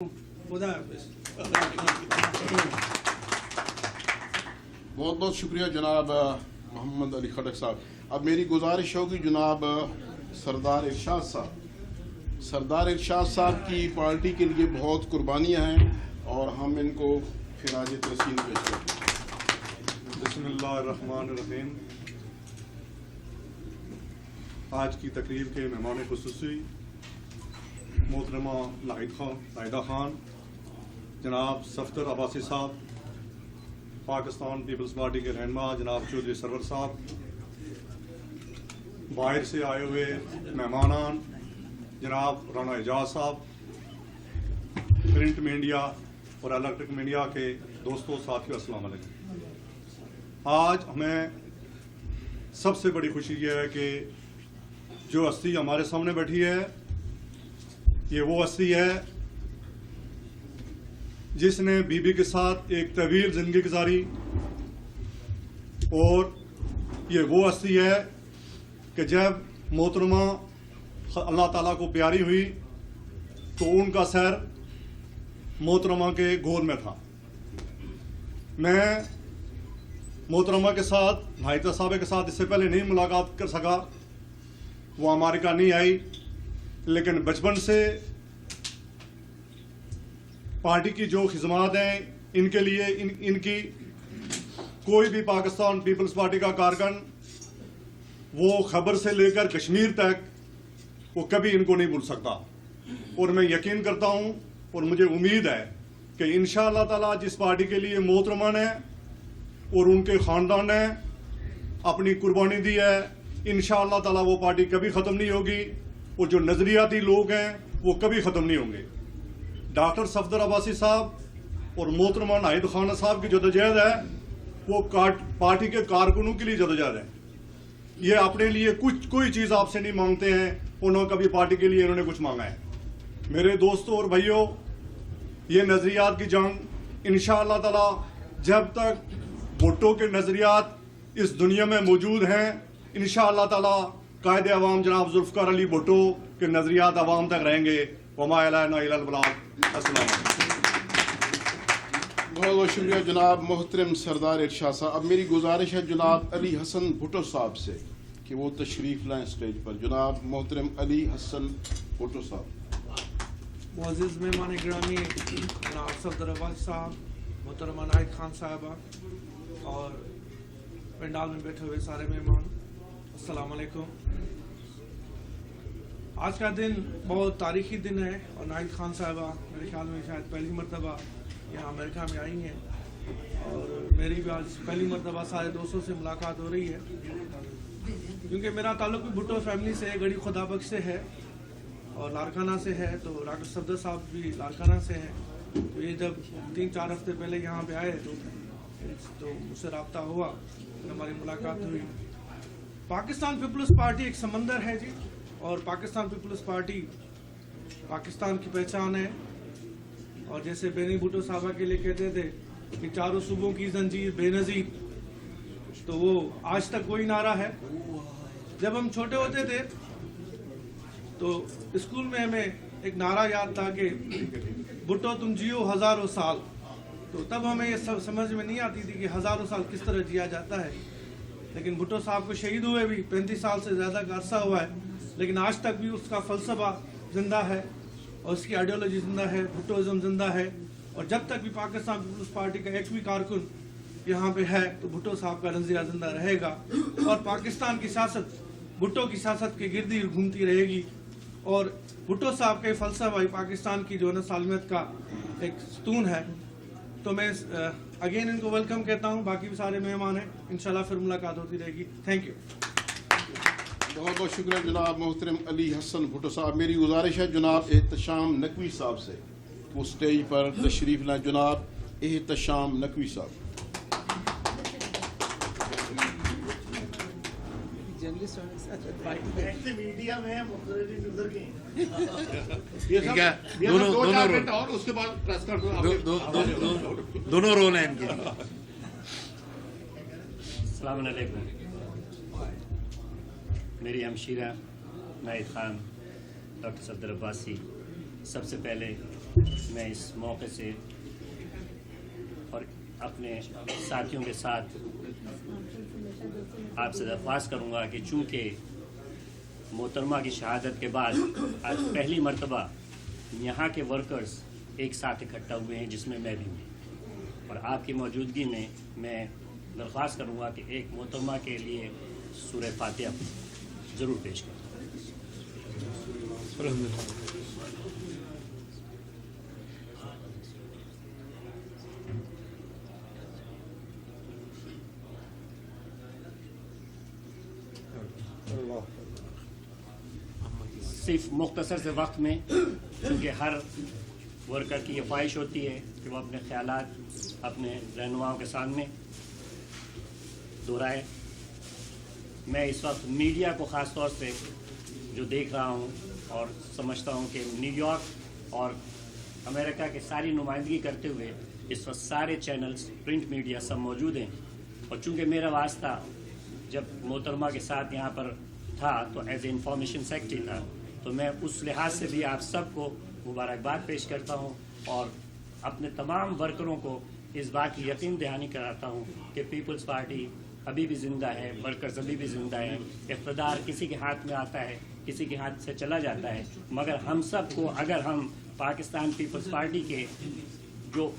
बहुत बहुत शुक्रिया जनाब मोहम्मद अली खटक साहब। अब मेरी गुजारिश होगी जनाब सरदार इरशाद साहब की पार्टी के लिए बहुत कुर्बानियां हैं और हम इनको खिराज तहसीन पेश करते हैं। बिस्मिल्लाहिर्रहमानिर्रहीम। आज की तकरीब के मेहमान खुसूसी मोहतरमा नाहिदा खान, जनाब सफदर अब्बासी साहब, पाकिस्तान पीपल्स पार्टी के रहनुमा जनाब चौधरी सरवर साहब, बाहर से आए हुए मेहमानान जनाब राना एजाज साहब, प्रिंट मीडिया और इलेक्ट्रिक मीडिया के दोस्तों साथियों, अस्सलाम वालेकुम। आज हमें सबसे बड़ी खुशी यह है कि जो हस्ती हमारे सामने बैठी है ये वो हस्ती है जिसने बीबी के साथ एक तवील जिंदगी गुजारी, और ये वो हस्ती है कि जब मोहतरमा अल्लाह ताला को प्यारी हुई तो उनका सर मोहतरमा के गोद में था। मैं मोहतरमा के साथ, नाहिदा साहब के साथ इससे पहले नहीं मुलाकात कर सका, वो हमारे का नहीं आई, लेकिन बचपन से पार्टी की जो खिदमत हैं इनके लिए इनकी कोई भी पाकिस्तान पीपल्स पार्टी का कारकुन वो खबर से लेकर कश्मीर तक वो कभी इनको नहीं भूल सकता। और मैं यकीन करता हूं और मुझे उम्मीद है कि इंशाअल्लाह ताला जिस पार्टी के लिए मोहतरमा ने और उनके खानदान ने अपनी कुर्बानी दी है, इंशाअल्लाह ताला वो पार्टी कभी ख़त्म नहीं होगी और जो नज़रियाती लोग हैं वो कभी ख़त्म नहीं होंगे। डॉक्टर सफदर अब्बासी साहब और मोहतरमा नाहिदा खान साहब की जदोजहद है वो पार्टी के कारकुनों के लिए जदोजहद है। ये अपने लिए कोई चीज़ आपसे नहीं मांगते हैं, उन्होंने कभी पार्टी के लिए इन्होंने कुछ मांगा है। मेरे दोस्तों और भाइयों, ये नज़रियात की जंग इंशाअल्लाह ताला जब तक भुट्टो के नज़रियात इस दुनिया में मौजूद हैं, इंशाअल्लाह ताला कायदे अवाम जनाब जुल्फ़िकार अली भुट्टो के नज़रियात अवाम तक रहेंगे। वमा अलैना इल्लल बलाग। अस्सलाम वालेकुम। बहुत बहुत शुक्रिया जनाब मोहतरम सरदार इरशाद साहब। अब मेरी गुजारिश है जनाब अली हसन भुट्टो साहब से कि वो तशरीफ लाएं स्टेज पर। जनाब मोहतरम अली हसन भुट्टो साहब। मुअज़्ज़िज़ मेहमान गिरामी जनाब सफदर अब्बासी साहब, मोहतरमा नाहिदा खान साहबा और पंडाल में बैठे हुए सारे मेहमान, अस्सलाम वालेकुम। आज का दिन बहुत तारीखी दिन है और नाहिदा खान साहबा मेरे ख्याल में शायद पहली मरतबा यहाँ अमेरिका में आई हैं और मेरी भी आज पहली मरतबा सारे दोस्तों से मुलाकात हो रही है, क्योंकि मेरा ताल्लुक भी भुट्टो फैमिली से गड़ी खुदाबख्श से है और लारकाना से है। तो डॉक्टर सफदर साहब भी लारकाना से हैं। तो ये जब 3-4 हफ्ते पहले यहाँ पे आए तो मुझसे रब्ता हुआ, हमारी मुलाकात हुई। पाकिस्तान पीपल्स पार्टी एक समंदर है जी, और पाकिस्तान पीपल्स पार्टी पाकिस्तान की पहचान है। और जैसे बेनी भुट्टो साहबा के लिए कहते थे कि चारों सूबों की जंजीर बेनज़ीर, तो वो आज तक वही नारा है। जब हम छोटे होते थे तो स्कूल में हमें एक नारा याद था कि भुट्टो तुम जियो हज़ारों साल। तो तब हमें ये सब समझ में नहीं आती थी कि हज़ारों साल किस तरह जिया जाता है, लेकिन भुट्टो साहब को शहीद हुए भी 35 साल से ज़्यादा का अरसा हुआ है, लेकिन आज तक भी उसका फ़लसफ़ा ज़िंदा है और उसकी आइडियोलॉजी ज़िंदा है, भुट्टोइज़्म ज़िंदा है। और जब तक भी पाकिस्तान पीपल्स पार्टी का एक भी कारकुन यहाँ पे है तो भुट्टो साहब का नज़रिया ज़िंदा रहेगा और पाकिस्तान की सियासत भुट्टो की सियासत के गिर्द ही घूमती रहेगी। और भुट्टो साहब का फ़लसफ़ा पाकिस्तान की जो सालमियत का एक सतून है। तो मैं अगेन इनको वेलकम कहता हूँ, बाकी भी सारे मेहमान हैं, इंशाल्लाह फिर मुलाकात होती रहेगी। Thank you. बहुत बहुत शुक्रिया जनाब मोहतरम अली हसन भुट्टो साहब। मेरी गुजारिश है जनाब एहतशाम नकवी साहब से वो स्टेज पर तशरीफ लाएं। जनाब एहतशाम नकवी साहब। मीडिया में उधर के और उसके बाद प्रेस दोनों रोल हैं इनके। अस्सलाम वालेकुम। मेरी हमशीरा नाहिदा खान डॉक्टर सफदर अब्बासी, सबसे पहले मैं इस मौके से और अपने साथियों के साथ आपसे दरख्वास्त करूंगा कि चूँकि मोहतरमा की शहादत के बाद आज पहली मर्तबा यहाँ के वर्कर्स एक साथ इकट्ठा हुए हैं, जिसमें मैं भी हूँ, और आपकी मौजूदगी में मैं दरख्वास्त करूँगा कि एक मोहतरमा के लिए सूरह फातिहा ज़रूर पेश करें। सिर्फ मुख्तसर से वक्त में, क्योंकि हर वर्कर की ये ख्वाहिश होती है कि वो अपने ख्यालात अपने रहनुमाओं के सामने दोहराए। मैं इस वक्त मीडिया को ख़ास तौर से जो देख रहा हूँ और समझता हूँ कि न्यूयॉर्क और अमेरिका के सारी नुमाइंदगी करते हुए इस वक्त सारे चैनल्स, प्रिंट मीडिया सब मौजूद हैं, और चूँकि मेरा वास्ता जब मोहतरमा के साथ यहाँ पर था तो एज ए इंफॉर्मेशन सेक्रेटरी था, तो मैं उस लिहाज से भी आप सबको मुबारकबाद पेश करता हूँ और अपने तमाम वर्करों को इस बात की यकीन दहानी कराता हूँ कि पीपल्स पार्टी अभी भी ज़िंदा है, वर्कर्स अभी भी ज़िंदा है। इक़्तिदार किसी के हाथ में आता है, किसी के हाथ से चला जाता है, मगर हम सबको, अगर हम पाकिस्तान पीपल्स पार्टी के जो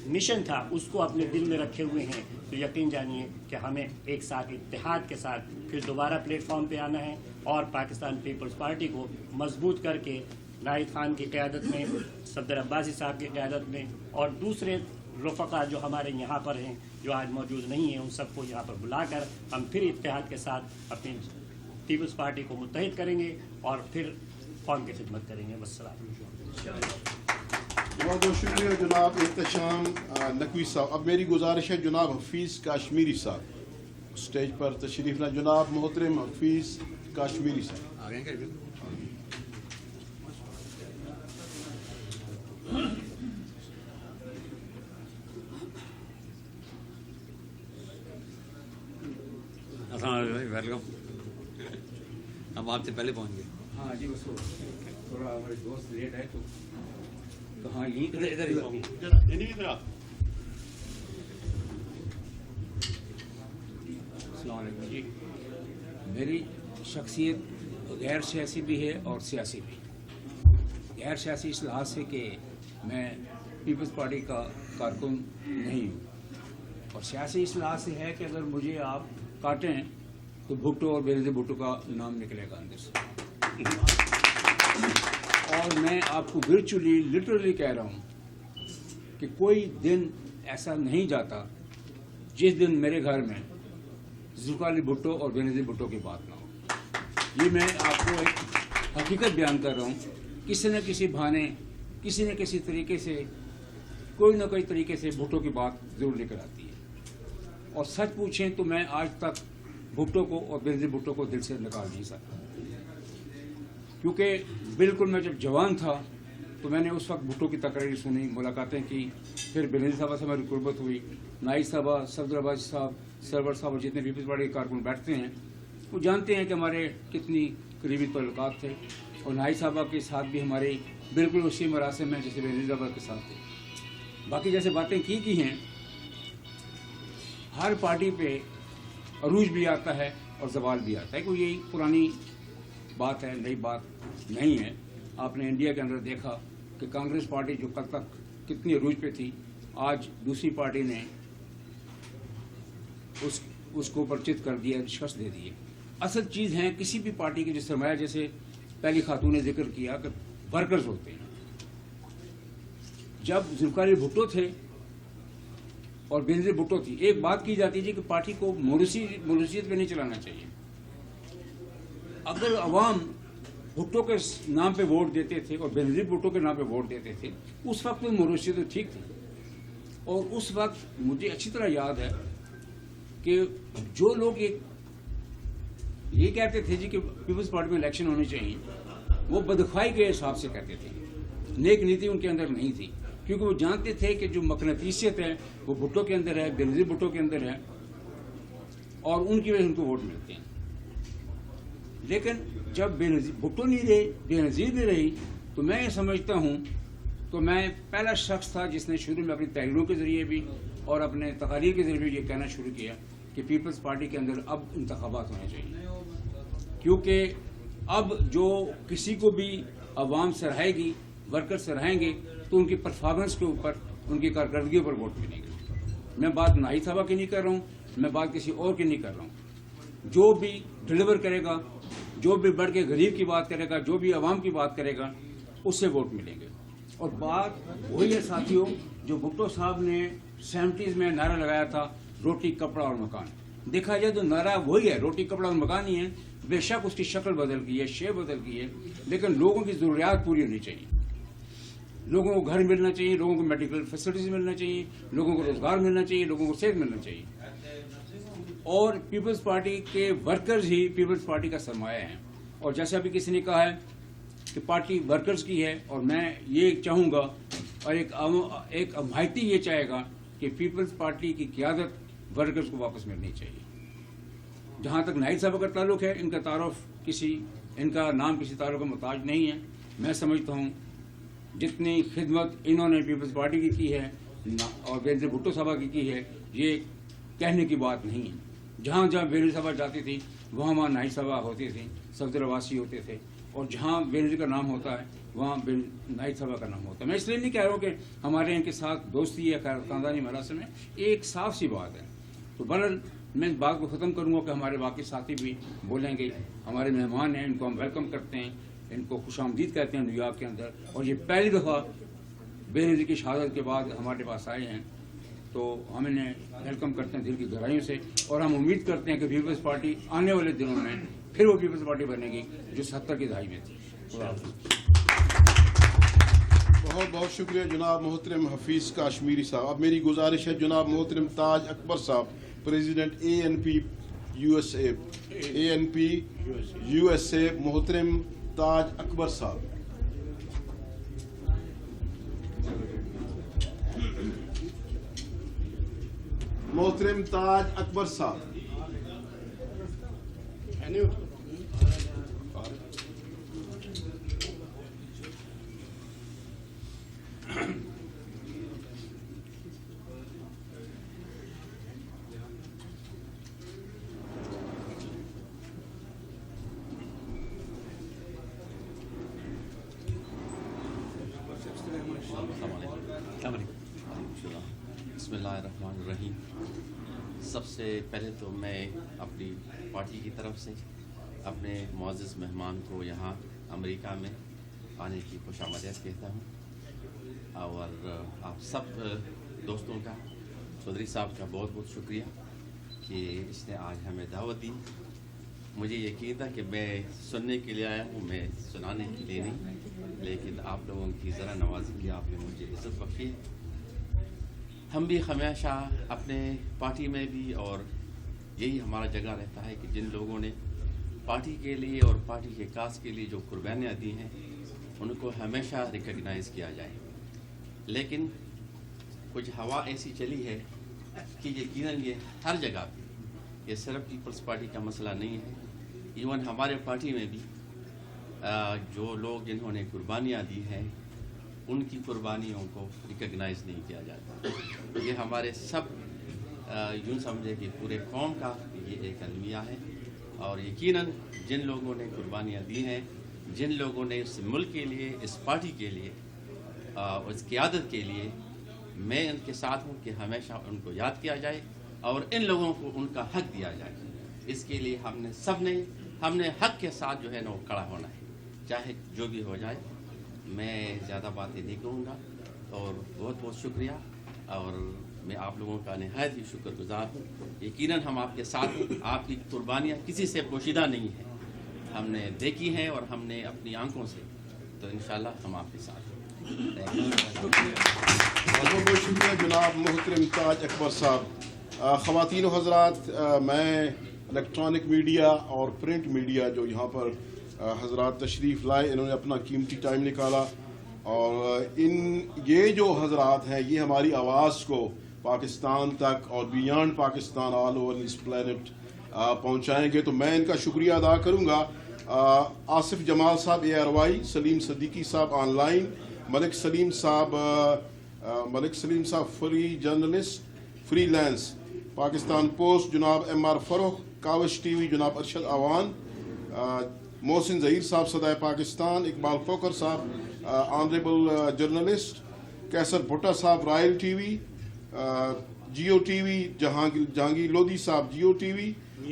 मिशन था उसको अपने दिल में रखे हुए हैं, तो यकीन जानिए कि हमें एक साथ इत्तेहाद के साथ फिर दोबारा प्लेटफॉर्म पे आना है और पाकिस्तान पीपल्स पार्टी को मजबूत करके नाहिद खान की क़यादत में, सफदर अब्बासी साहब की क़यादत में और दूसरे रफ़क़ा जो हमारे यहाँ पर हैं, जो आज मौजूद नहीं हैं, उन सबको यहाँ पर बुलाकर हम फिर इत्तेहाद के साथ अपनी पीपल्स पार्टी को मुत्तहिद करेंगे और फिर कौम की खिदमत करेंगे। वस्सलाम। बहुत बहुत शुक्रिया जनाब एहतशाम नकवी साहब। अब मेरी गुजारिश है जनाब हफीज़ काश्मीरी साहब स्टेज पर तशरीफ लाएं। जनाब मोहतरम हफीज़ काश्मीरी साहब आगे क्या वेलकम। हम आपसे पहले पहुंच गए। हाँ जी, बस थोड़ा हमारे दोस्त लेट है तो हाँ यहीं इधर इधर अस्सलाम वालेकुम जी। मेरी शख्सियत गैर सियासी भी है और सियासी भी। गैर सियासी इस लिहाज से कि मैं पीपल्स पार्टी का कारकुन नहीं हूँ, और सियासी इस लिहाज से है कि अगर मुझे आप काटें तो भुट्टो और बेनज़ीर भुट्टो का नाम निकलेगा अंदर से। और मैं आपको वर्चुअली लिटरली कह रहा हूँ कि कोई दिन ऐसा नहीं जाता जिस दिन मेरे घर में ज़ुल्फ़िकार भुट्टो और बेनज़ीर भुट्टो की बात ना हो। ये मैं आपको एक हकीकत बयान कर रहा हूँ। किसी न किसी बहाने, किसी न किसी तरीके से, कोई न कोई तरीके से भुट्टो की बात ज़रूर लेकर आती है। और सच पूछें तो मैं आज तक भुट्टो को और बेनज़ीर भुट्टो को दिल से निकाल नहीं सकता, क्योंकि बिल्कुल मैं जब जवान था तो मैंने उस वक्त भुट्टो की तकरीर सुनी, मुलाकातें की, फिर बेनज़ीर साहब से हमारी कुर्बत हुई। नाइद साहब, सफदर अब्बासी साहब, सरवर साहब और जितने पीपल्स पार्टी के कारकुन बैठते हैं वो जानते हैं कि हमारे कितनी करीबी ताल्लुकात थे, और नाइद साहबा के साथ भी हमारे बिल्कुल उसी मरासिम में जैसे बेनज़ीर साहब के साथ थे। बाकी जैसे बातें की हैं, हर पार्टी पे अरूज भी आता है और जवाल भी आता है, कोई यही पुरानी बात है, नई बात नहीं है। आपने इंडिया के अंदर देखा कि कांग्रेस पार्टी जो कल तक कितनी अरूज पे थी, आज दूसरी पार्टी ने उसको परिचित कर दिया, शिकस्त दे दी है। असल चीज़ है किसी भी पार्टी की जो सरमाया, जैसे पहली खातून ने जिक्र किया कि वर्कर्स होते हैं। जब ज़ुल्फ़िकार भुट्टो थे और बेनज़ीर भुट्टो थी, एक बात की जाती थी कि पार्टी को मोरूसियत पे नहीं चलाना चाहिए। अगर अवाम भुट्टो के नाम पे वोट देते थे और बेनज़ीर भुट्टो के नाम पे वोट देते थे, उस वक्त में मोरूसियत तो ठीक थी। और उस वक्त मुझे अच्छी तरह याद है कि जो लोग ये कहते थे जी कि पीपल्स पार्टी में इलेक्शन होने चाहिए, वो बदख्वाही के हिसाब से कहते थे। नेक नीति उनके अंदर नहीं थी, क्योंकि वो जानते थे कि जो मकनतीसियत है वो भुट्टो के अंदर है, बेनज़ीर भुट्टो के अंदर है, और उनकी वजह से उनको वोट मिलते हैं। लेकिन जब भुट्टो नहीं रहे, बेनज़ीर नहीं रही, तो मैं ये समझता हूँ تو میں پہلا شخص تھا جس نے شروع میں اپنی تحریروں کے ذریعے بھی اور اپنے تقاریر کے ذریعے بھی یہ کہنا شروع کیا کہ پیپلز پارٹی کے اندر اب انتخابات ہونے چاہیے، کیونکہ اب جو کسی کو بھی عوام سراہے گی، ورکر سراہیں گے تو ان کی پرفارمنس کے اوپر، ان کی کارکردگی پر ووٹ ملیں گے۔ میں بات ناہید صاحبہ کی نہیں کر رہا ہوں، میں بات کسی اور کی نہیں کر رہا ہوں۔ جو بھی ڈلیور کرے گا، جو بھی بڑھ کے غریب کی بات کرے گا، جو بھی عوام کی بات کرے گا، اس سے ووٹ ملیں گے۔ اور بات وہی ہے ساتھیوں جو بھٹو صاحب نے 70s میں نعرہ لگایا تھا، روٹی کپڑا اور مکان۔ دیکھا جائے تو نعرہ وہی ہے، روٹی کپڑا اور مکان ہی ہے، بے شک اس کی شکل بدل گئی ہے، شے بدل گئی ہے، لیکن لوگوں کی ضروریات پوری ہونی چاہیے۔ لوگوں کو گھر ملنا چاہیے، لوگوں کو میڈیکل فیسلٹیز ملنا چاہیے، لوگوں کو روزگار ملنا چاہیے، لوگوں کو صحت ملنا چاہیے۔ اور پیپلز پارٹی کے ورکرز ہی پیپلز پارٹی کا سرمایہ ہیں، اور جیسا بھی کسی نے کہا ہے کہ پارٹی ورکرز کی ہے، اور میں یہ چاہوں گا اور ایک حمایتی یہ چاہے گا کہ پیپلز پارٹی کی قیادت ورکرز کو واپس ملنی چاہیے۔ جہاں تک ناہید صاحب کا تعلق ہے، ان کا نام کسی تعلق کا محتاج نہیں ہے۔ میں سمجھتا ہوں جتنی خدمت انہوں نے پیپلز پارٹی کی ہے اور بینظیر بھٹو صاحبہ کی ہے، یہ کہنے کی بات نہیں ہے۔ جہاں جہاں بینظیر صاحبہ جاتی تھی وہاں ناہید صاحبہ ہوتی تھی، صفدر عباسی ہوتے تھے، اور جہاں بینظیر کا نام ہوتا ہے وہاں ناہید صاحبہ کا نام ہوتا ہے۔ میں اس لیے نہیں کہہ رہا ہوں کہ ہمارے ان کے ساتھ دوستی یا خاندانی مراسم ہے، ایک صاف سی بات ہے۔ تو بہرحال میں اس بات کو ختم کروں گا کہ ہمارے باقی ساتھی بھی بولیں گے۔ ہمارے مہمان ہیں، ان کو ہم ویلکم کرتے ہیں، ان کو خوش آمدید کہتے ہیں نیو یارک کے اندر، اور یہ پہلی دفعہ بینظیر کی شہادت کے بعد ہمارے پاس آئے ہیں، تو ہم انہیں ویلکم کرتے ہیں دل کی گہرائیوں سے، اور ہم امید کرتے ہیں کہ پیپلز پارٹی آنے والے دنوں میں پھر وہ پیپلز پارٹی بنے گی جو 70 کی دہائی میں تھی۔ خدا حافظ۔ بہت بہت شکریہ جناب محترم حفیظ کاشمیری صاحب۔ اب میری گزارش ہے جناب محترم تاج اکبر صاحب، پریزیڈنٹ ANP USA، محترم تاج اکبر صاحب۔ محترم تاج اکبر صاحب۔ بسم اللہ الرحمن الرحیم۔ سب سے پہلے تو میں اپنی پارٹی کی طرف سے اپنے معزز مہمان کو یہاں امریکہ میں آنے کی خوش آمدید کہتا ہوں، اور آپ سب دوستوں کا، چودھری صاحب کا بہت بہت شکریہ کہ اس نے آج ہمیں دعوت دی۔ مجھے یقین تھا کہ میں سننے کے لیے آیا ہوں، میں سنانے کے لیے نہیں، لیکن آپ لوگوں کی ذرا نوازی کی آپ نے مجھے عزت بخشی۔ ہم بھی ہمیشہ اپنے پارٹی میں بھی، اور یہی ہمارا جگہ رہتا ہے کہ جن لوگوں نے پارٹی کے لیے اور پارٹی کے کاز کے لیے جو قربانیاں دی ہیں ان کو ہمیشہ ریکگنائز کیا جائے۔ لیکن کچھ ہوا ایسی چلی ہے کہ یقیناً یہ ہر جگہ پہ، یہ صرف پیپلز پارٹی کا مسئلہ نہیں ہے، ایون ہمارے پارٹی میں بھی جو لوگ جنہوں نے قربانیاں دی ہیں ان کی قربانیوں کو ریکگنائز نہیں کیا جاتا۔ یہ ہمارے سب یوں سمجھے کہ پورے قوم کا یہ ایک المیہ ہے، اور یقیناً جن لوگوں نے قربانیاں دی ہیں، جن لوگوں نے اس ملک کے لیے، اس پارٹی کے لیے، اس قیادت کے لیے، میں ان کے ساتھ ہوں کہ ہمیشہ ان کو یاد کیا جائے اور ان لوگوں کو ان کا حق دیا جائے۔ اس کے لیے ہم نے حق کے ساتھ جو ہے نا وہ کھڑا ہونا ہے، چاہے جو بھی ہو جائے۔ میں زیادہ باتیں نہیں کہوں گا، اور بہت بہت شکریہ، اور میں آپ لوگوں کا نہایت ہی شکر گزار ہوں۔ یقیناً ہم آپ کے ساتھ ہیں، آپ کی قربانیاں کسی سے پوشیدہ نہیں ہیں، ہم نے دیکھی ہیں اور ہم نے اپنی آنکھوں سے، تو انشاءاللہ ہم آپ کے ساتھ ہیں۔ بہت بہت شکریہ جناب محترم تاج اکبر صاحب۔ خواتین و حضرات، میں الیکٹرانک میڈیا اور پرنٹ میڈیا جو یہاں پر حضرات تشریف لائے، انہوں نے اپنا قیمتی ٹائم نکالا، اور یہ جو حضرات ہیں یہ ہماری آواز کو پاکستان تک اور beyond Pakistan all over this planet پہنچائیں گے، تو میں ان کا شکریہ ادا کروں گا۔ آصف جمال صاحب ARY، سلیم صدیقی صاحب آن لائن، मलिक सलीम साहब free journalist freelance, Pakistan post जनाब MR फरूख, कावश TV जनाब अरशद अवान, मोहसिन ज़हीर साहब सदाए पाकिस्तान, इकबाल खोकर साहब ऑनरेबल जर्नलिस्ट, कैसर भुट्टा साहब रॉयल TV, जियो TV जहांगीर लोधी साहब जियो TV,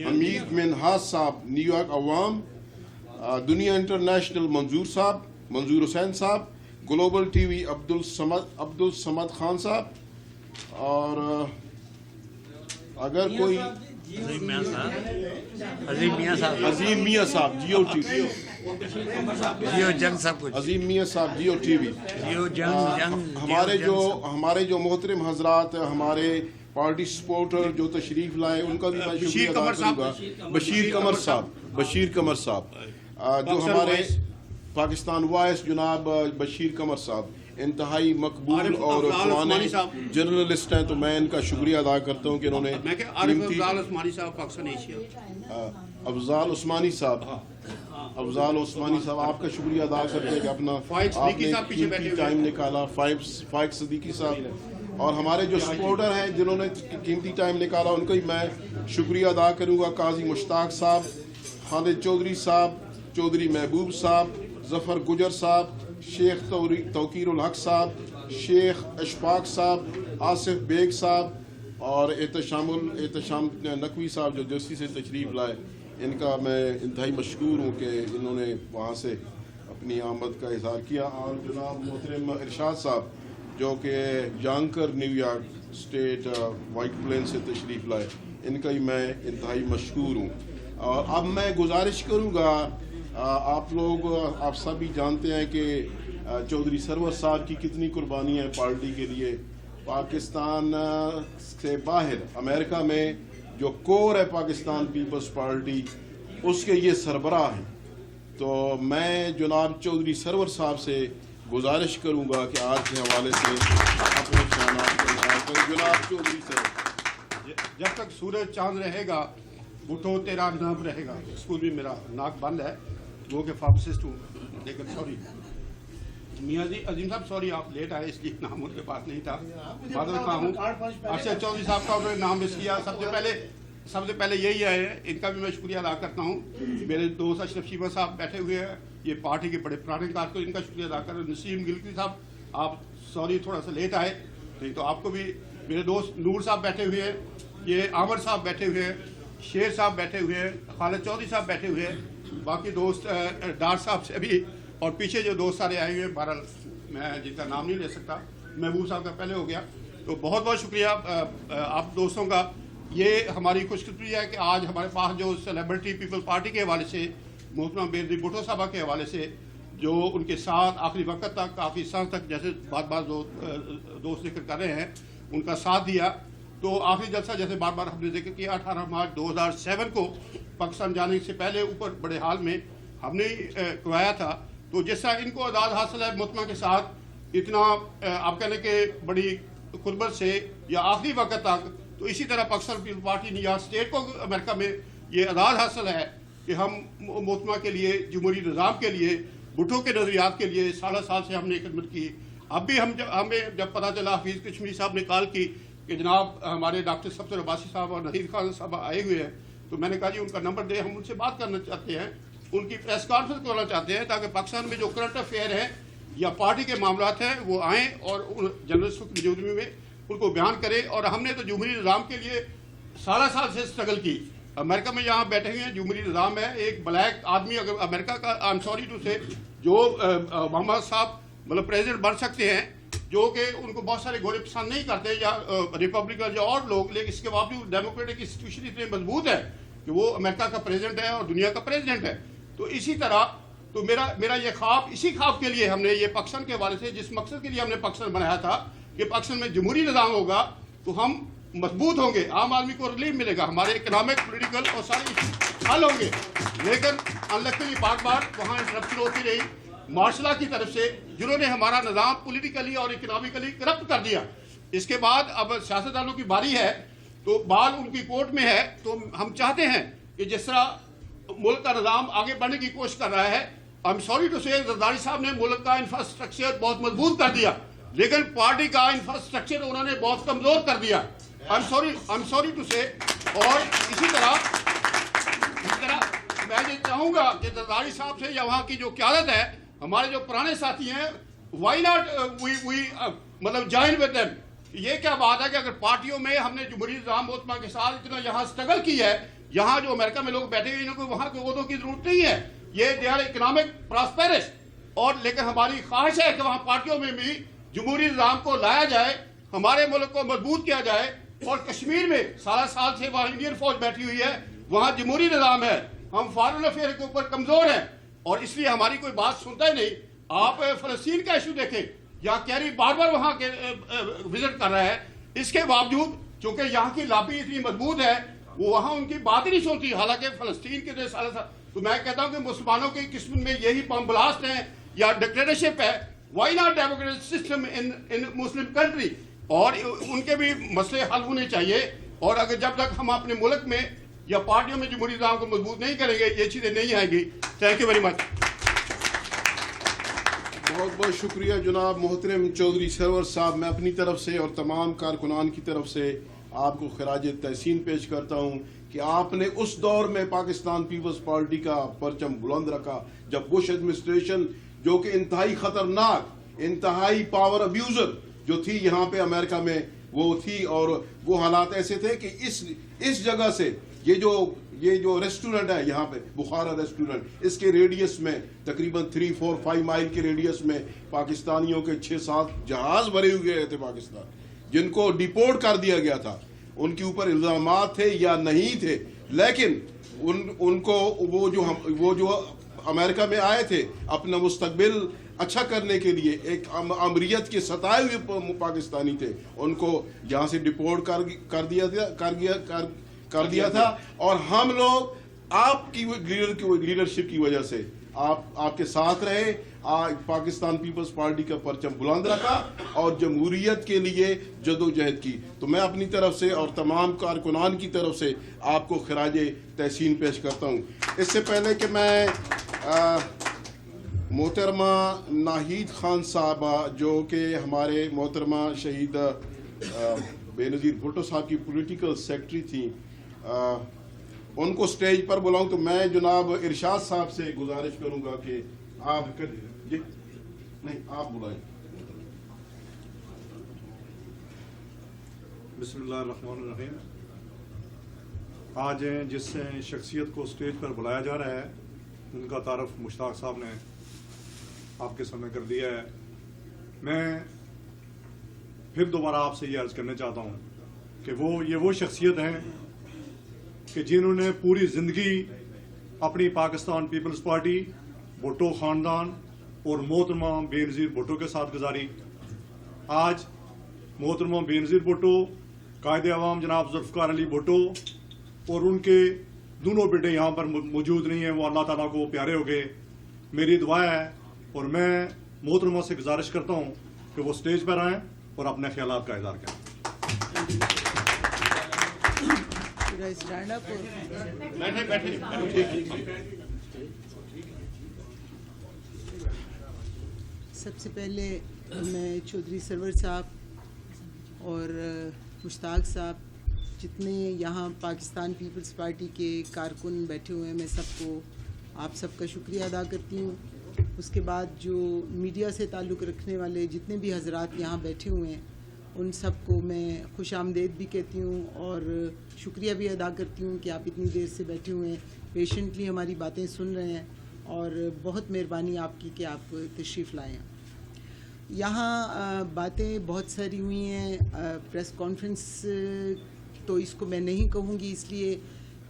हमीद मिनहास साहब न्यूयॉर्क अवाम, दुनिया इंटरनेशनल मंजूर हुसैन साहब, ग्लोबल TV अब्दुल समद खान साहब, और अगर कोई अजीम मियाँ साहब अजीम मियाँ साहब जियो TV, जियो जंग सब कुछ, अजीम मियाँ साहब जियो TV, जियो जंग हमारे जो मोहतरम हजरात हमारे पार्टी सपोर्टर जो तशरीफ लाए उनका भी मैं शुक्रिया अदा करूंगा। बशीर कमर साहब जो हमारे पाकिस्तान वॉइस जनाब बशीर कमर साहब इंतहाई मकबूल और पुराने जर्नलिस्ट हैं, तो मैं इनका शुक्रिया अदा करता हूँ कि इन्होंने अफजाल उस्मानी साहब आपका शुक्रिया अदा करते हैं कि अपना आपने टाइम निकाला। फाइक सिद्दीकी साहब और हमारे जो सपोर्टर हैं जिन्होंने कीमती टाइम निकाला उनका भी मैं शुक्रिया अदा करूँगा। काजी मुश्ताक साहब, खालिद चौधरी साहब, चौधरी महबूब साहब, जफ़र गुजर साहब, शेख तौकीरुल हक साहब, शेख अशफाक साहब, आसिफ बेग साहब और एहतशाम नकवी साहब जो जर्सी से तशरीफ़ लाए, इनका मैं इंतहाई मशकूर हूँ कि इन्होंने वहाँ से अपनी आमद का इज़हार किया। और जनाब मोहतरम इरशाद साहब जो कि यांकर न्यूयॉर्क स्टेट वाइट प्लेन से तशरीफ़ लाए, इनका ही मैं इंतहाई मशकूर हूँ। और अब मैं गुजारिश करूँगा, आप सभी जानते हैं कि चौधरी सरवर साहब की कितनी कुर्बानी है पार्टी के लिए। पाकिस्तान से बाहर अमेरिका में जो कोर है पाकिस्तान पीपल्स पार्टी, उसके ये सरबराह हैं। तो मैं जनाब चौधरी सरवर साहब से गुजारिश करूंगा कि आज के हवाले से अपने जनाब चौधरी सरवर। जब तक सूरज चांद रहेगा भुट्टो तेरा नाम रहेगा। स्कूल भी मेरा नाक बंद है, वो के फार्मासिस्ट हूँ, लेकिन सॉरी मियाँ जी अजीम साहब सॉरी आप लेट आए इसलिए नाम उनके पास नहीं था, मादर का हूँ। अरशद चौधरी साहब का उन्होंने नाम मिस किया। सबसे पहले यही है, इनका भी मैं शुक्रिया अदा करता हूँ। मेरे दोस्त अशरफ शीमा साहब बैठे हुए हैं, ये पार्टी के बड़े पुराने कारकुन, इनका शुक्रिया अदा कर। नसीम गिलकी साहब आप सॉरी थोड़ा सा लेट आए, नहीं तो आपको भी। मेरे दोस्त नूर साहब बैठे हुए हैं, ये आमर साहब बैठे हुए हैं, शेर साहब बैठे हुए हैं, खालिद चौधरी साहब बैठे हुए हैं, बाकी दोस्त डार साहब से भी, और पीछे जो दोस्त सारे आए हुए हैं, बहरहाल मैं जिनका नाम नहीं ले सकता, महबूब साहब का पहले हो गया। तो बहुत बहुत शुक्रिया आप दोस्तों का। ये हमारी खुशकिस्मती है कि आज हमारे पास जो सेलिब्रिटी पीपल पार्टी के हवाले से मोहतरमा बेनज़ीर भुट्टो साहबा के हवाले से जो उनके साथ आखिरी वक्त तक काफ़ी साल तक जैसे बार बार दोस्त जिक्र कर रहे हैं उनका साथ दिया। तो आखिरी जलसा जैसे बार बार हमने जिक्र किया 18 मार्च 2007 को पाकिस्तान जाने से पहले ऊपर बड़े हाल में हमने करवाया था। तो जिस तरह इनको आज़ाद हासिल है मोहतरमा के साथ इतना आप कहने के बड़ी कुर्बत से या आखिरी वक्त तक, तो इसी तरह पाकिस्तान पीपल्स पार्टी न्यूयॉर्क स्टेट को अमेरिका में ये आज़ाद हासिल है कि हम मोहतरमा के लिए, जमहूरी निज़ाम के लिए, भुट्टो के नज़रियात के लिए साल से हमने खिदमत की। अब भी हमें जब पता चला हफीज़ कश्मीरी साहब ने कॉल की कि जनाब हमारे डॉक्टर सफदर अब्बासी साहब और नहीद खान साहब आए हुए हैं, तो मैंने कहा जी उनका नंबर दे, हम उनसे बात करना चाहते हैं, उनकी प्रेस कॉन्फ्रेंस करना चाहते हैं ताकि पाकिस्तान में जो करंट अफेयर है या पार्टी के मामलात हैं वो आएँ और जर्नलिस्टों की मौजूदगी में उनको बयान करें। और हमने तो जमहूरी निज़ाम के लिए साल से स्ट्रगल की। अमेरिका में यहाँ बैठे हुए हैं, जमहूरी निज़ाम है, एक ब्लैक आदमी अगर अमेरिका का आई एम सॉरी टू से जो मोहम्मद साहब मतलब प्रेसिडेंट बन सकते हैं, जो कि उनको बहुत सारे गोरे पसंद नहीं करते या रिपब्लिकन या और लोग, लेकिन इसके बावजूद डेमोक्रेटिक इंस्टीट्यूशन इतने मजबूत है कि वो अमेरिका का प्रेसिडेंट है और दुनिया का प्रेसिडेंट है। तो इसी तरह तो मेरा ये ख्वाब, इसी ख्वाब के लिए हमने ये पाकिस्तान के हवाले से जिस मकसद के लिए हमने पाकिस्तान बनाया था कि पाकिस्तान में जमहूरी निज़ाम होगा तो हम मजबूत होंगे, आम आदमी को रिलीफ मिलेगा, हमारे इकोनॉमिक पॉलिटिकल और सारे हल होंगे। लेकिन अनलक्कीली बार बार वहाँ इंटरप्शन होती रही मार्शल की तरफ से, जिन्होंने हमारा निज़ाम पॉलिटिकली और इकोनॉमिकली करप्ट कर दिया। इसके बाद अब सियासतदानों की बारी है, तो बाल उनकी कोर्ट में है। तो हम चाहते हैं कि जिस तरह मुल्क का निज़ाम आगे बढ़ने की कोशिश कर रहा है, आई एम सॉरी टू से जरदारी साहब ने मुल्क का इंफ्रास्ट्रक्चर बहुत मजबूत कर दिया, लेकिन पार्टी का इंफ्रास्ट्रक्चर उन्होंने बहुत कमजोर कर दिया। आई एम सॉरी टू से। और इसी तरह मैं ये चाहूंगा कि जरदारी साहब से या वहाँ की जो क़यादत है, हमारे जो पुराने साथी हैं, वाई नॉट वी मतलब ज्वाइन विद देम। ये क्या बात है कि अगर पार्टियों में हमने जमहूरी निज़ाम मोहतरमा के साथ इतना यहाँ स्ट्रगल की है, यहाँ जो अमेरिका में लोग बैठे हुए इनको वहाँ के ओहदों की जरूरत नहीं है, ये दे आर इकोनॉमिक प्रॉस्पेरस। और लेकिन हमारी ख्वाहिश है कि वहाँ पार्टियों में भी जमहूरी निज़ाम को लाया जाए, हमारे मुल्क को मजबूत किया जाए। और कश्मीर में 17 साल से वहाँ इंडियन फौज बैठी हुई है, वहाँ जमहूरी निज़ाम है, हम फॉरेन अफेयर के ऊपर कमजोर हैं और इसलिए हमारी कोई बात सुनता ही नहीं। आप फलस्तीन का इशू देखें, या कैरी बार बार वहाँ के विजिट कर रहा है, इसके बावजूद चूंकि यहाँ की लॉबी इतनी मजबूत है, वो वहाँ उनकी बात ही नहीं सुनती। हालांकि फलस्तीन के जो साल तो मैं कहता हूँ कि मुसलमानों की किस्म में यही बम ब्लास्ट है या डिक्टेटरशिप है। Why not democratic system in Muslim country. और उनके भी मसले हल होने चाहिए। और अगर जब तक हम अपने मुल्क में या पार्टियों में जमहूरी निज़ाम को मजबूत नहीं करेंगे, ये चीजें नहीं आएंगी। Thank you very much. बहुत बहुत शुक्रिया जनाब मोहतरम चौधरी सरवर साहब। मैं अपनी तरफ से और तमाम कारकुनान की तरफ से आपको खराज तहसीन पेश करता हूँ कि आपने उस दौर में पाकिस्तान पीपल्स पार्टी का परचम बुलंद रखा जब बुश एडमिनिस्ट्रेशन, जो कि इंतहाई खतरनाक, इंतहाई पावर अब्यूजर जो थी यहाँ पे अमेरिका में, वो थी। और वो हालात ऐसे थे कि इस जगह से ये जो रेस्टोरेंट है यहाँ पे, बुखारा रेस्टोरेंट, इसके रेडियस में तकरीबन 3, 4, 5 माइल के रेडियस में पाकिस्तानियों के 6-7 जहाज भरे हुए थे पाकिस्तान, जिनको डिपोर्ट कर दिया गया था। उनके ऊपर इल्जामात थे या नहीं थे, लेकिन उनको वो जो अमेरिका में आए थे अपना मुस्तकबिल अच्छा करने के लिए, एक अमरीयत के सताए हुए पाकिस्तानी थे, उनको यहाँ से डिपोर्ट कर दिया था। और हम लोग आपकी लीडरशिप की वजह से आपके साथ रहे, पाकिस्तान पीपल्स पार्टी का परचम बुलंद रखा और जमहूरियत के लिए जदोजहद की। तो मैं अपनी तरफ से और तमाम कारकुनान की तरफ से आपको खराज तहसीन पेश करता हूँ। इससे पहले कि मैं मोहतरमा नाहिद खान साहबा, जो कि हमारे मोहतरमा शहीद बेनज़ीर भुट्टो साहब की पॉलिटिकल सेक्रेटरी थी, उनको स्टेज पर बुलाऊं, तो मैं जनाब इरशाद साहब से गुजारिश करूंगा कि आप आप बुलाएं। बिस्मिल्लाहिर्रहमानिर्रहीम। आज जिस शख्सियत को स्टेज पर बुलाया जा रहा है, उनका तारफ़ मुश्ताक साहब ने आपके सामने कर दिया है। मैं फिर दोबारा आपसे ये अर्ज़ करना चाहता हूँ कि वो शख्सियत हैं कि जिन्होंने पूरी ज़िंदगी अपनी पाकिस्तान पीपल्स पार्टी, भुट्टो ख़ानदान और मोहतरमा बेनज़ीर भुट्टो के साथ गुजारी। आज मोहतरमा बेनज़ीर भुट्टो, कायदे अवाम जनाब ज़ुल्फ़िकार अली भुट्टो और उनके दोनों बेटे यहाँ पर मौजूद नहीं हैं, वो अल्लाह ताला को प्यारे हो गए। मेरी दुआ है और मैं मोहतरमा से गुजारिश करता हूँ कि वो स्टेज पर आएँ और अपने ख्यालात का इज़हार करें। सबसे पहले मैं चौधरी सरवर साहब और मुश्ताक साहब, जितने यहाँ पाकिस्तान पीपल्स पार्टी के कारकुन बैठे हुए हैं, मैं आप सबका शुक्रिया अदा करती हूँ। उसके बाद जो मीडिया से ताल्लुक़ रखने वाले जितने भी हजरात यहाँ बैठे हुए हैं, उन सबको मैं खुश आमदेद भी कहती हूँ और शुक्रिया भी अदा करती हूँ कि आप इतनी देर से बैठे हुए हैं, पेशेंटली हमारी बातें सुन रहे हैं और बहुत मेहरबानी आपकी कि आप तशरीफ़ लाएँ। यहाँ बातें बहुत सारी हुई हैं। प्रेस कॉन्फ्रेंस तो इसको मैं नहीं कहूँगी, इसलिए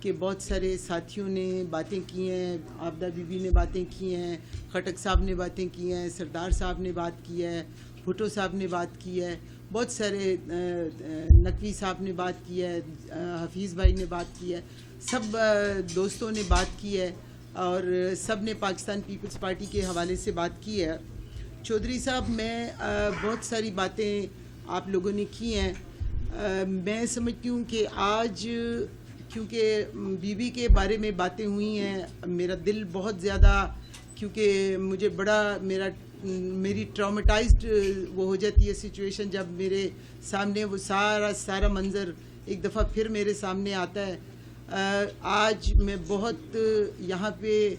कि बहुत सारे साथियों ने बातें की हैं। आबदा बीबी ने बातें की हैं, खटक साहब ने बातें की हैं, सरदार साहब ने बात की है, भुट्टो साहब ने बात की है, बहुत सारे नकवी साहब ने बात की है, हफीज़ भाई ने बात की है, सब दोस्तों ने बात की है और सब ने पाकिस्तान पीपल्स पार्टी के हवाले से बात की है। चौधरी साहब, मैं बहुत सारी बातें आप लोगों ने की हैं। मैं समझती हूँ कि आज क्योंकि बीबी के बारे में बातें हुई हैं, मेरा दिल बहुत ज़्यादा کیونکہ مجھے بڑا میری ٹرامیٹائزڈ وہ ہو جاتی ہے سچویشن جب میرے سامنے وہ سارا منظر ایک دفعہ پھر میرے سامنے آتا ہے. آج میں بہت یہاں پہ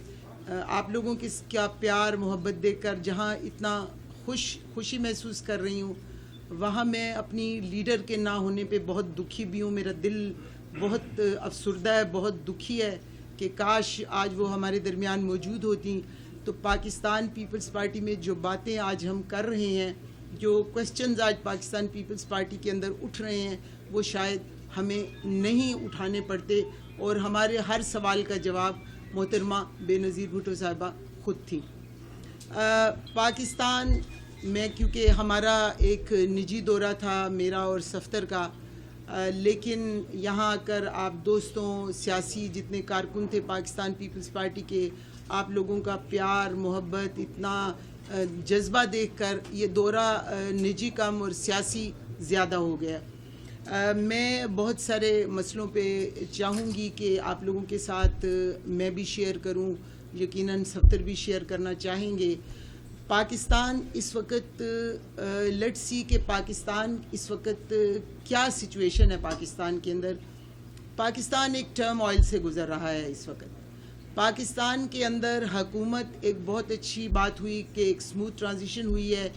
آپ لوگوں کا پیار محبت دیکھ کر جہاں اتنا خوشی محسوس کر رہی ہوں, وہاں میں اپنی لیڈر کے نہ ہونے پہ بہت دکھی بھی ہوں. میرا دل بہت افسردہ ہے, بہت دکھی ہے کہ کاش آج وہ ہمارے درمیان موجود ہوتی تو پاکستان پیپلز پارٹی میں جو باتیں آج ہم کر رہے ہیں, جو کوسچنز آج پاکستان پیپلز پارٹی کے اندر اٹھ رہے ہیں, وہ شاید ہمیں نہیں اٹھانے پڑتے اور ہمارے ہر سوال کا جواب محترمہ بے نظیر بھٹو صاحبہ خود تھیں. پاکستان میں کیونکہ ہمارا ایک نجی دورہ تھا میرا اور صفدر کا, لیکن یہاں آ کر آپ دوستوں, سیاسی جتنے کارکن تھے پاکستان پیپلز پارٹی کے, آپ لوگوں کا پیار محبت, اتنا جذبہ دیکھ کر یہ دورہ نجی کم اور سیاسی زیادہ ہو گیا. میں بہت سارے مسئلوں پہ چاہوں گی کہ آپ لوگوں کے ساتھ میں بھی شیئر کروں, یقیناً صفدر بھی شیئر کرنا چاہیں گے. پاکستان اس وقت لیٹس سی کہ پاکستان اس وقت کیا سچویشن ہے پاکستان کے اندر. پاکستان ایک ٹرم آئل سے گزر رہا ہے اس وقت. پاکستان کے اندر حکومت ایک بہت اچھی بات ہوئی کہ ایک سموتھ ٹرانزیشن ہوئی ہے.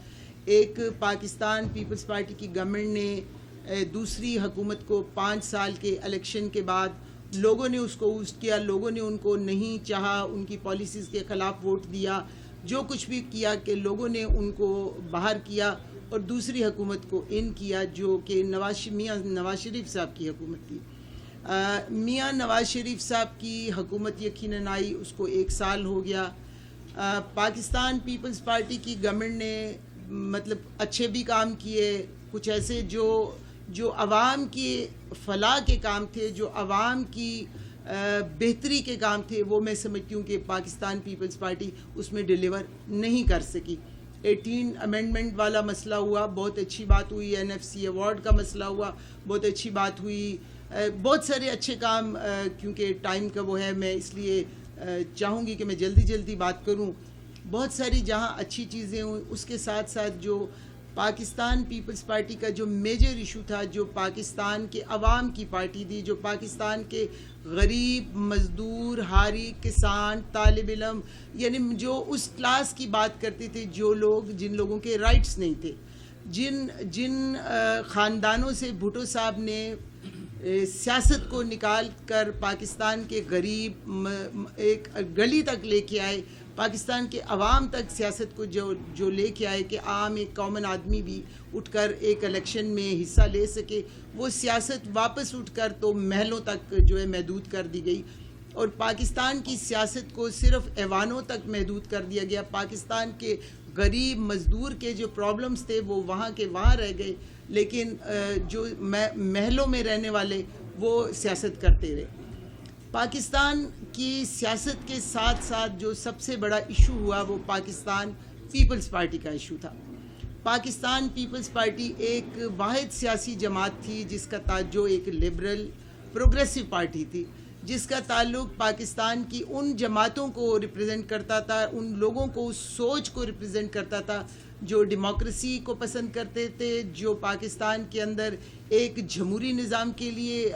ایک پاکستان پیپلز پارٹی کی گورنمنٹ نے دوسری حکومت کو 5 سال کے الیکشن کے بعد لوگوں نے اس کو اوسٹ کیا, لوگوں نے ان کو نہیں چاہا, ان کی پالیسیز کے خلاف ووٹ دیا, جو کچھ بھی کیا کہ لوگوں نے ان کو باہر کیا اور دوسری حکومت کو ان کیا جو کہ میاں نواز شریف صاحب کی حکومت تھی. میاں نواز شریف صاحب کی حکومت یقیناً آئی, اس کو 1 سال ہو گیا. پاکستان پیپلز پارٹی کی گورنمنٹ نے مطلب اچھے بھی کام کیے, کچھ ایسے جو عوام کی فلاح کے کام تھے, جو عوام کی بہتری کے کام تھے, وہ میں سمجھتی ہوں کہ پاکستان پیپلز پارٹی اس میں ڈیلیور نہیں کر سکی. 18 امینڈمنٹ والا مسئلہ ہوا, بہت اچھی بات ہوئی. NFC ایوارڈ کا مسئلہ ہوا, بہت اچھی بات ہوئی. بہت سارے اچھے کام, کیونکہ ٹائم کا وہ ہے, میں اس لیے چاہوں گی کہ میں جلدی بات کروں. بہت ساری جہاں اچھی چیزیں ہوں, اس کے ساتھ ساتھ جو پاکستان پیپلز پارٹی کا جو میجر ایشو تھا, جو پاکستان کے عوام کی پارٹی تھی, جو پاکستان کے غریب, مزدور, حاری, کسان, طالب علم, یعنی جو اس کلاس کی بات کرتے تھے, جن لوگوں کے رائٹس نہیں تھے, جن خاندانوں سے بھٹو صاحب نے سیاست کو نکال کر پاکستان کے غریب ایک گلی تک لے کے آئے, پاکستان کے عوام تک سیاست کو جو لے کے آئے کہ عام ایک کامن آدمی بھی اٹھ کر ایک الیکشن میں حصہ لے سکے, وہ سیاست واپس اٹھ کر تو محلوں تک جو ہے محدود کر دی گئی اور پاکستان کی سیاست کو صرف ایوانوں تک محدود کر دیا گیا. پاکستان کے غریب مزدور کے جو پرابلمز تھے وہ وہاں کے وہاں رہ گئے, لیکن جو محلوں میں رہنے والے وہ سیاست کرتے رہے. پاکستان کی سیاست کے ساتھ ساتھ جو سب سے بڑا ایشو ہوا وہ پاکستان پیپلز پارٹی کا ایشو تھا. پاکستان پیپلز پارٹی ایک واحد سیاسی جماعت تھی جس کا جو ایک لبرل پروگریسو پارٹی تھی, جس کا تعلق پاکستان کی ان جماعتوں کو ریپرزینٹ کرتا تھا, ان لوگوں کو, اس سوچ کو ریپرزینٹ کرتا تھا جو ڈیموکریسی کو پسند کرتے تھے, جو پاکستان کے اندر ایک جمہوری نظام کے لیے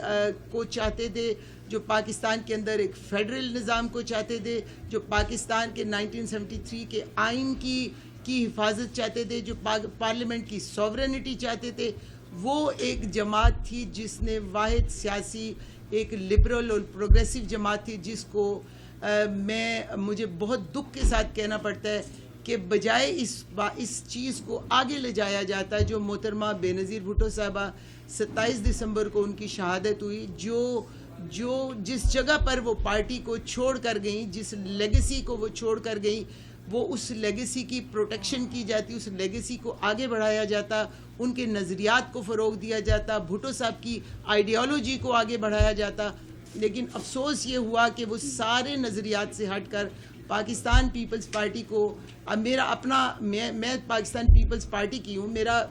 کو چاہتے تھے, جو پاکستان کے اندر ایک فیڈرل نظام کو چاہتے تھے, جو پاکستان کے 1973 کے آئین کی حفاظت چاہتے تھے, جو پارلیمنٹ کی سوورنٹی چاہتے تھے. وہ ایک جماعت تھی جس نے واحد سیاسی ایک لبرل اور پروگریسو جماعت تھی, جس کو مجھے بہت دکھ کے ساتھ کہنا پڑتا ہے کہ بجائے اس چیز کو آگے لے جایا جاتا ہے. جو محترمہ بے نظیر بھٹو صاحبہ 27 دسمبر کو ان کی شہادت ہوئی, جس جگہ پر وہ پارٹی کو چھوڑ کر گئیں, جس لیگیسی کو وہ چھوڑ کر گئیں, وہ اس لیگیسی کی پروٹیکشن کی جاتی, اس لیگیسی کو آگے بڑھایا جاتا, ان کے نظریات کو فروغ دیا جاتا, بھٹو صاحب کی آئیڈیالوجی کو آگے بڑھایا جاتا. لیکن افسوس یہ ہوا کہ وہ سارے نظریات سے ہٹ کر پاکستان پیپلز پارٹی کو, اب میرا اپنا میں پاکستان پیپلز پارٹی کی ہوں, میرا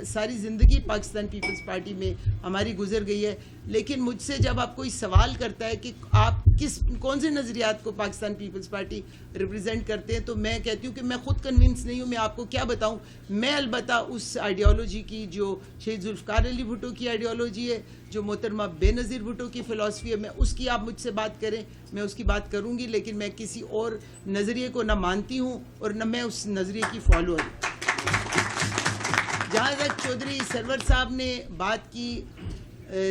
ساری زندگی پاکستان پیپلز پارٹی میں ہماری گزر گئی ہے, لیکن مجھ سے جب آپ کوئی سوال کرتا ہے کہ آپ کون سے نظریات کو پاکستان پیپلز پارٹی ریپرزینٹ کرتے ہیں. تو میں کہتی ہوں کہ میں خود کنونس نہیں ہوں, میں آپ کو کیا بتاؤں. میں البتہ اس آئیڈیالوجی کی جو شہید ذوالفقار علی بھٹو کی آئیڈیالوجی ہے, جو محترمہ بے نظیر بھٹو کی فلسفی ہے, میں اس کی آپ مجھ سے بات کریں میں اس کی بات کروں گی, لیکن میں کسی اور نظریے کو نہ مانتی ہوں اور نہ میں اس نظریے کی فالوور ہوں. جہاں تک چودھری سرور صاحب نے بات کی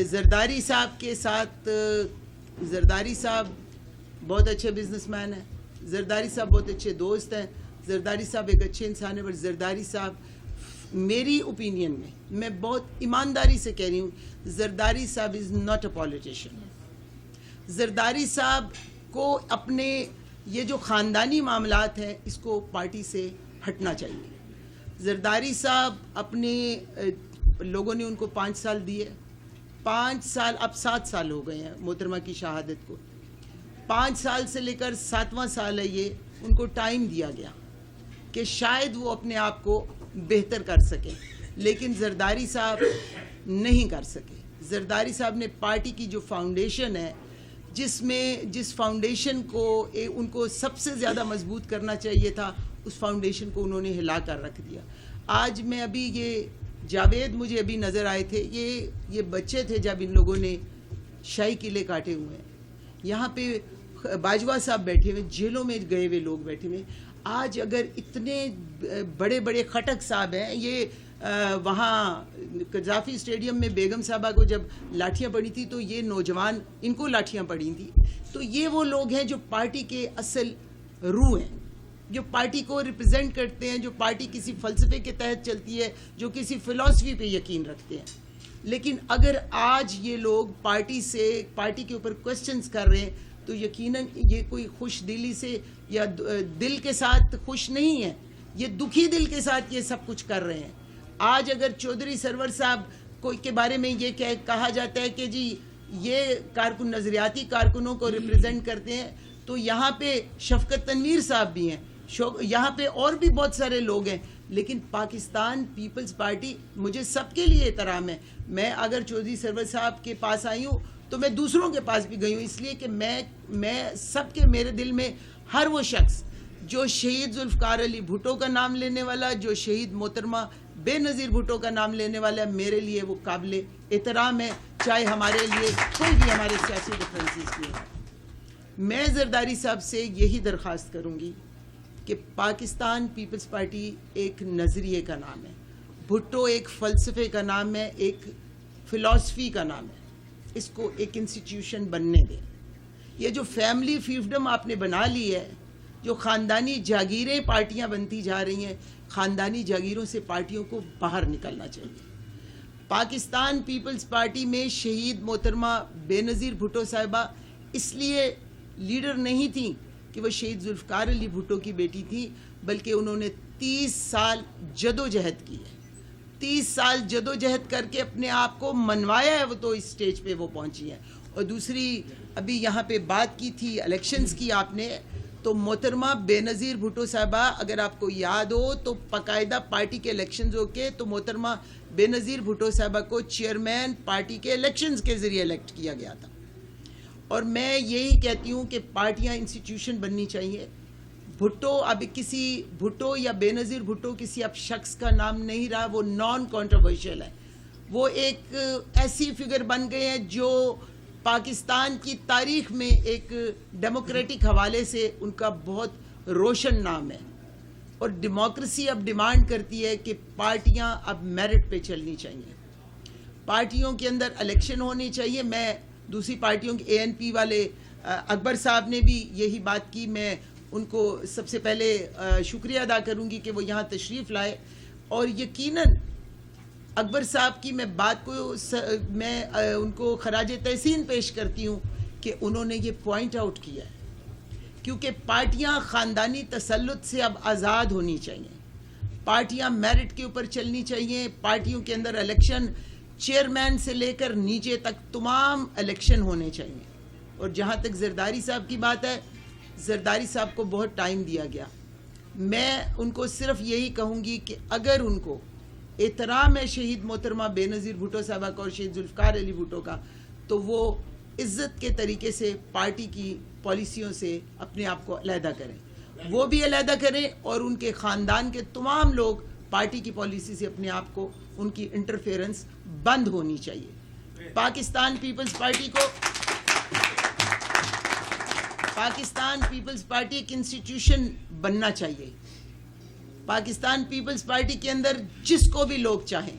زرداری صاحب کے ساتھ, زرداری صاحب بہت اچھے بزنس مین ہیں, زرداری صاحب بہت اچھے دوست ہیں, زرداری صاحب ایک اچھے انسان ہیں, پر زرداری صاحب میری اوپینین میں بہت ایمانداری سے کہہ رہی ہوں, زرداری صاحب is not a politician. Zardari صاحب کو اپنے یہ جو خاندانی معاملات ہیں اس کو پارٹی سے ہٹنا چاہیے. زرداری صاحب اپنے لوگوں نے ان کو 5 سال دیے, 5 سال اب 7 سال ہو گئے ہیں محترمہ کی شہادت کو, 5 سال سے لے کر 7واں سال ہے یہ, ان کو ٹائم دیا گیا کہ شاید وہ اپنے آپ کو بہتر کر سکیں, لیکن زرداری صاحب نہیں کر سکے. زرداری صاحب نے پارٹی کی جو فاؤنڈیشن ہے, جس فاؤنڈیشن کو ان کو سب سے زیادہ مضبوط کرنا چاہیے تھا, اس فاؤنڈیشن کو انہوں نے ہلا کر رکھ دیا. آج میں ابھی یہ جاوید مجھے ابھی نظر آئے تھے, یہ بچے تھے جب ان لوگوں نے شاہی قلعے کاٹے ہوئے ہیں. یہاں پہ باجوہ صاحب بیٹھے ہوئے, جیلوں میں گئے ہوئے لوگ بیٹھے ہوئے. آج اگر اتنے بڑے بڑے خٹک صاحب ہیں, یہ وہاں قذافی اسٹیڈیم میں بیگم صاحبہ کو جب لاٹھیاں پڑی تھی تو یہ نوجوان ان کو لاٹھیاں پڑی تھی. تو یہ وہ لوگ ہیں جو پارٹی کے اصل روح ہیں, جو پارٹی کو ریپرزینٹ کرتے ہیں, جو پارٹی کسی فلسفے کے تحت چلتی ہے, جو کسی فلسفی پہ یقین رکھتے ہیں. لیکن اگر آج یہ لوگ پارٹی کے اوپر کوسچنز کر رہے ہیں تو یقیناً یہ کوئی خوش دلی سے یا دل کے ساتھ خوش نہیں ہے, یہ دکھی دل کے ساتھ یہ سب کچھ کر رہے ہیں. آج اگر چودھری سرور صاحب کے بارے میں یہ کہا جاتا ہے کہ جی یہ کارکن نظریاتی کارکنوں کو ریپرزینٹ کرتے ہیں, تو یہاں پہ شفقت تنویر صاحب بھی ہیں, یہاں پہ اور بھی بہت سارے لوگ ہیں. لیکن پاکستان پیپلز پارٹی, مجھے سب کے لیے احترام ہے, میں اگر چودھری سرور صاحب کے پاس آئی ہوں تو میں دوسروں کے پاس بھی گئی ہوں, اس لیے کہ میں سب کے, میرے دل میں ہر وہ شخص جو شہید ذوالفقار علی بھٹو کا نام لینے والا, جو شہید محترمہ بے نظیر بھٹو کا نام لینے والا ہے, میرے لیے وہ قابل احترام ہے, چاہے ہمارے لیے کوئی بھی ہمارے سیاسی ڈفرینسز بھی ہیں. میں زرداری صاحب سے یہی درخواست کروں گی کہ پاکستان پیپلز پارٹی ایک نظریے کا نام ہے, بھٹو ایک فلسفے کا نام ہے, ایک فلسفی کا نام ہے, اس کو ایک انسٹیٹیوشن بننے دیں. یہ جو فیملی فیفڈم آپ نے بنا لی ہے, جو خاندانی جاگیریں پارٹیاں بنتی جا رہی ہیں, خاندانی جاگیروں سے پارٹیوں کو باہر نکلنا چاہیے. پاکستان پیپلز پارٹی میں شہید محترمہ بے نظیر بھٹو صاحبہ اس لیے لیڈر نہیں تھیں کہ وہ شہید ذوالفقار علی بھٹو کی بیٹی تھی, بلکہ انہوں نے 30 سال جدوجہد کی ہے, 30 سال جدوجہد کر کے اپنے آپ کو منوایا ہے, وہ تو اس سٹیج پہ وہ پہنچی ہیں. اور دوسری, ابھی یہاں پہ بات کی تھی الیکشنز کی آپ نے, تو محترمہ بے نظیر بھٹو صاحبہ اگر آپ کو یاد ہو تو باقاعدہ پارٹی کے الیکشنز ہو کے تو محترمہ بے نظیر بھٹو صاحبہ کو چیئرمین پارٹی کے الیکشنز کے ذریعے الیکٹ کیا گیا تھا. اور میں یہی کہتی ہوں کہ پارٹیاں انسٹیٹیوشن بننی چاہیے. بھٹو اب کسی بھٹو یا بے نظیر بھٹو کسی اب شخص کا نام نہیں رہا, وہ نان کنٹروورشل ہے, وہ ایک ایسی فگر بن گئے ہیں جو پاکستان کی تاریخ میں ایک ڈیموکریٹک حوالے سے ان کا بہت روشن نام ہے. اور ڈیموکریسی اب ڈیمانڈ کرتی ہے کہ پارٹیاں اب میرٹ پہ چلنی چاہیے, پارٹیوں کے اندر الیکشن ہونی چاہیے. میں دوسری پارٹیوں کے ANP والے اکبر صاحب نے بھی یہی بات کی, میں ان کو سب سے پہلے شکریہ ادا کروں گی کہ وہ یہاں تشریف لائے. اور یقیناً اکبر صاحب کی میں بات کو میں ان کو خراج تحسین پیش کرتی ہوں کہ انہوں نے یہ پوائنٹ آؤٹ کیا ہے, کیونکہ پارٹیاں خاندانی تسلط سے اب آزاد ہونی چاہیے, پارٹیاں میرٹ کے اوپر چلنی چاہیے. پارٹیوں کے اندر الیکشن چیئرمین سے لے کر نیچے تک تمام الیکشن ہونے چاہیے. اور جہاں تک زرداری صاحب کی بات ہے, زرداری صاحب کو بہت ٹائم دیا گیا. میں ان کو صرف یہی کہوں گی کہ اگر ان کو احترام ہے شہید محترمہ بے نظیر بھٹو صاحبہ کا اور شہید ذوالفقار علی بھٹو کا, تو وہ عزت کے طریقے سے پارٹی کی پالیسیوں سے اپنے آپ کو علیحدہ کریں، وہ بھی علیحدہ کریں اور ان کے خاندان کے تمام لوگ پارٹی کی پالیسی سے اپنے آپ کو، ان کی انٹرفیئرنس بند ہونی چاہیے۔ پاکستان پیپلز پارٹی ایک انسٹیٹیوشن بننا چاہیے۔ پاکستان پیپلز پارٹی کے اندر جس کو بھی لوگ چاہیں،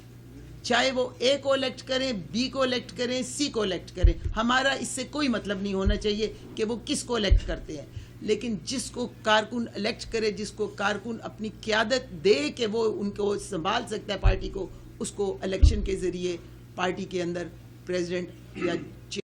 چاہے وہ اے کو الیکٹ کریں، بی کو الیکٹ کریں، سی کو الیکٹ کریں، ہمارا اس سے کوئی مطلب نہیں ہونا چاہیے کہ وہ کس کو الیکٹ کرتے ہیں، لیکن جس کو کارکن الیکٹ کرے، جس کو کارکن اپنی قیادت دے کہ وہ ان کو سنبھال سکتا ہے پارٹی کو، اس کو الیکشن کے ذریعے پارٹی کے اندر پریزیڈنٹ یا